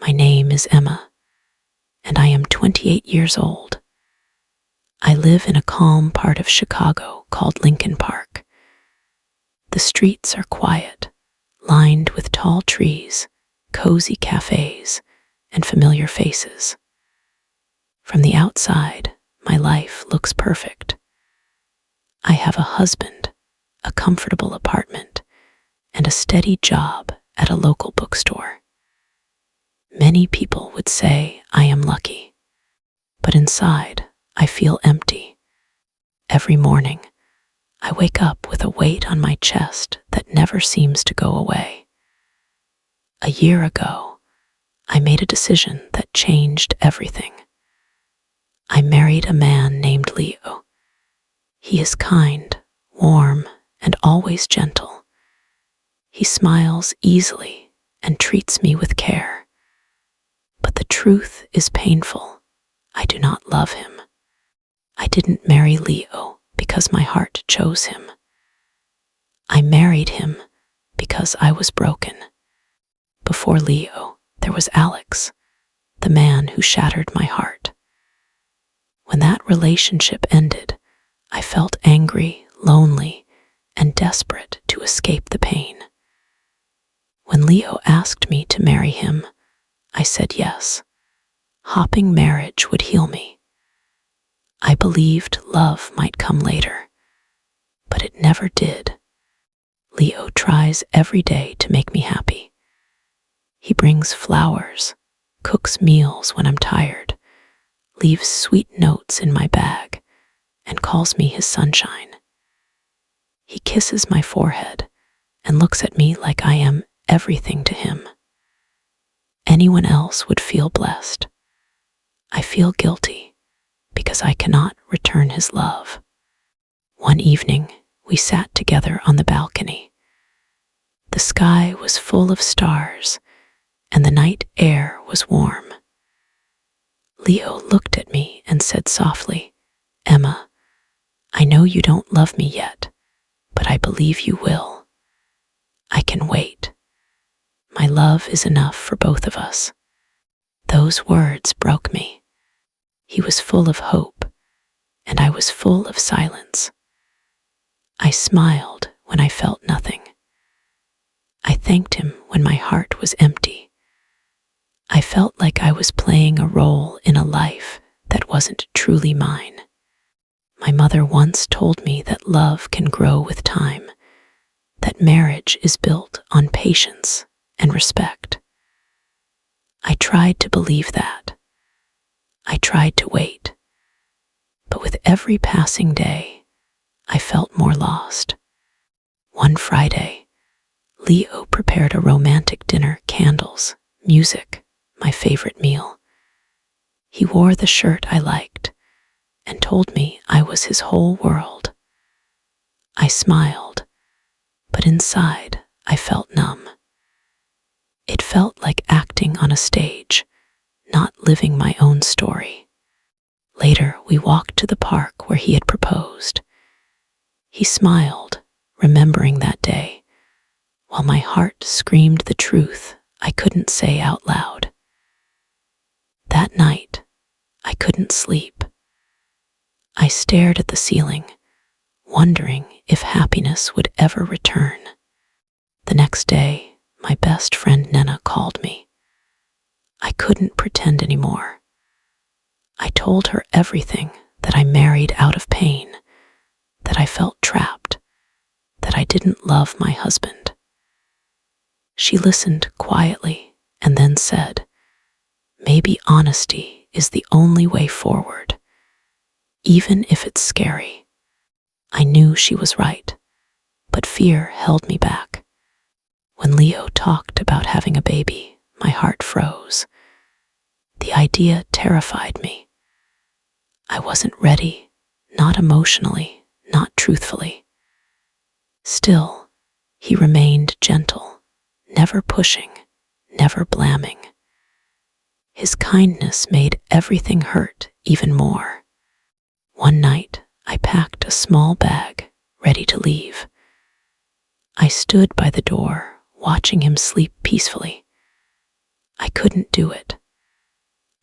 My name is Emma, and I am 28 years old. I live in a calm part of Chicago called Lincoln Park. The streets are quiet, lined with tall trees, cozy cafes, and familiar faces. From the outside, my life looks perfect. I have a husband, a comfortable apartment, and a steady job at a local bookstore. Many people would say I am lucky, but inside, I feel empty. Every morning, I wake up with a weight on my chest that never seems to go away. A year ago, I made a decision that changed everything. I married a man named Leo. He is kind, warm, and always gentle. He smiles easily and treats me with care. But the truth is painful. I do not love him. I didn't marry Leo because my heart chose him. I married him because I was broken. Before Leo, there was Alex, the man who shattered my heart. When that relationship ended, I felt angry, lonely, and desperate to escape the pain. When Leo asked me to marry him, I said yes. Hopping marriage would heal me. I believed love might come later, but it never did. Leo tries every day to make me happy. He brings flowers, cooks meals when I'm tired, leaves sweet notes in my bag, and calls me his sunshine. He kisses my forehead and looks at me like I am everything to him. Anyone else would feel blessed. I feel guilty because I cannot return his love. One evening, we sat together on the balcony. The sky was full of stars, and the night air was warm. Leo looked at me and said softly, "Emma, I know you don't love me yet, but I believe you will. I can wait. My love is enough for both of us." Those words broke me. He was full of hope, and I was full of silence. I smiled when I felt nothing. I thanked him when my heart was empty. I felt like I was playing a role in a life that wasn't truly mine. My mother once told me that love can grow with time, that marriage is built on patience and respect. I tried to believe that. I tried to wait. But with every passing day, I felt more lost. One Friday, Leo prepared a romantic dinner, candles, music, my favorite meal. He wore the shirt I liked and told me I was his whole world. I smiled, but inside I felt numb. It felt like acting on a stage, not living my own story. Later, we walked to the park where he had proposed. He smiled, remembering that day, while my heart screamed the truth I couldn't say out loud. That night, I couldn't sleep. I stared at the ceiling, wondering if happiness would ever return. The next day, my best friend Nena called me. I couldn't pretend anymore. I told her everything, that I married out of pain, that I felt trapped, that I didn't love my husband. She listened quietly and then said, "Maybe honesty is the only way forward, even if it's scary." I knew she was right, but fear held me back. When Leo talked about having a baby, my heart froze. The idea terrified me. I wasn't ready, not emotionally, not truthfully. Still, he remained gentle, never pushing, never blaming. His kindness made everything hurt even more. One night, I packed a small bag, ready to leave. I stood by the door, watching him sleep peacefully. I couldn't do it.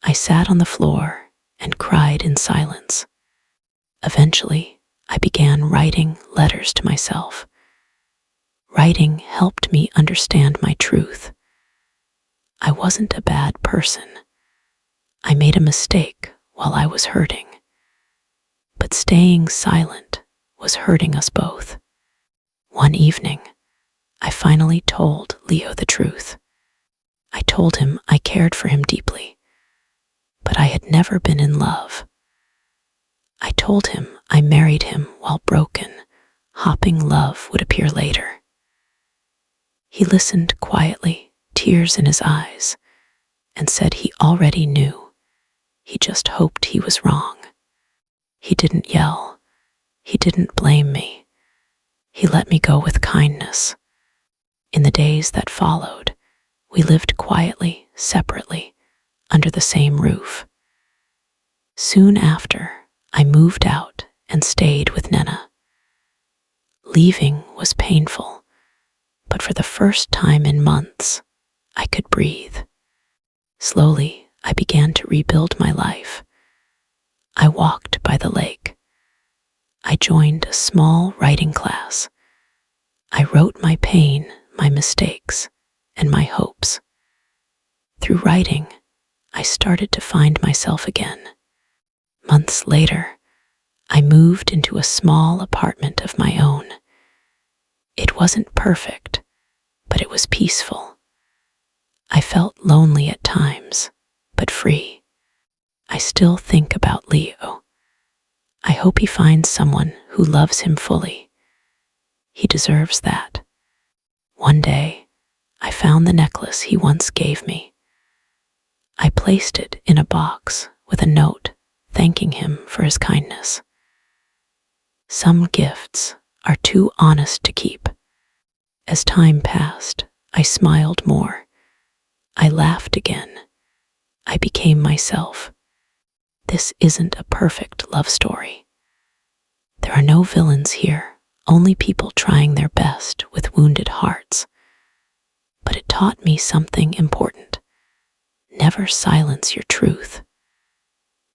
I sat on the floor and cried in silence. Eventually, I began writing letters to myself. Writing helped me understand my truth. I wasn't a bad person. I made a mistake while I was hurting. But staying silent was hurting us both. One evening, I finally told Leo the truth. I told him I cared for him deeply, but I had never been in love. I told him I married him while broken, hoping love would appear later. He listened quietly, tears in his eyes, and said he already knew. He just hoped he was wrong. He didn't yell. He didn't blame me. He let me go with kindness. In the days that followed, we lived quietly, separately, under the same roof. Soon after, I moved out and stayed with Nena. Leaving was painful, but for the first time in months, I could breathe. Slowly, I began to rebuild my life. I walked by the lake. I joined a small writing class. I wrote my pain, my mistakes, and my hopes. Through writing, I started to find myself again. Months later, I moved into a small apartment of my own. It wasn't perfect, but it was peaceful. I felt lonely at times, but free. I still think about Leo. I hope he finds someone who loves him fully. He deserves that. One day, I found the necklace he once gave me. I placed it in a box with a note thanking him for his kindness. Some gifts are too honest to keep. As time passed, I smiled more. I laughed again. I became myself. This isn't a perfect love story. There are no villains here, only people trying their best with wounded hearts. But it taught me something important. Never silence your truth.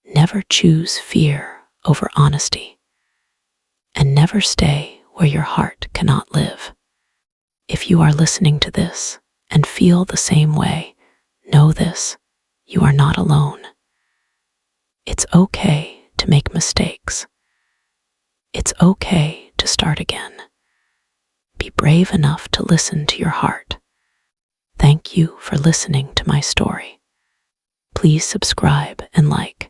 Never choose fear over honesty. And never stay where your heart cannot live. If you are listening to this and feel the same way, know this: you are not alone. It's okay to make mistakes. It's okay to start again. Be brave enough to listen to your heart. Thank you for listening to my story. Please subscribe and like.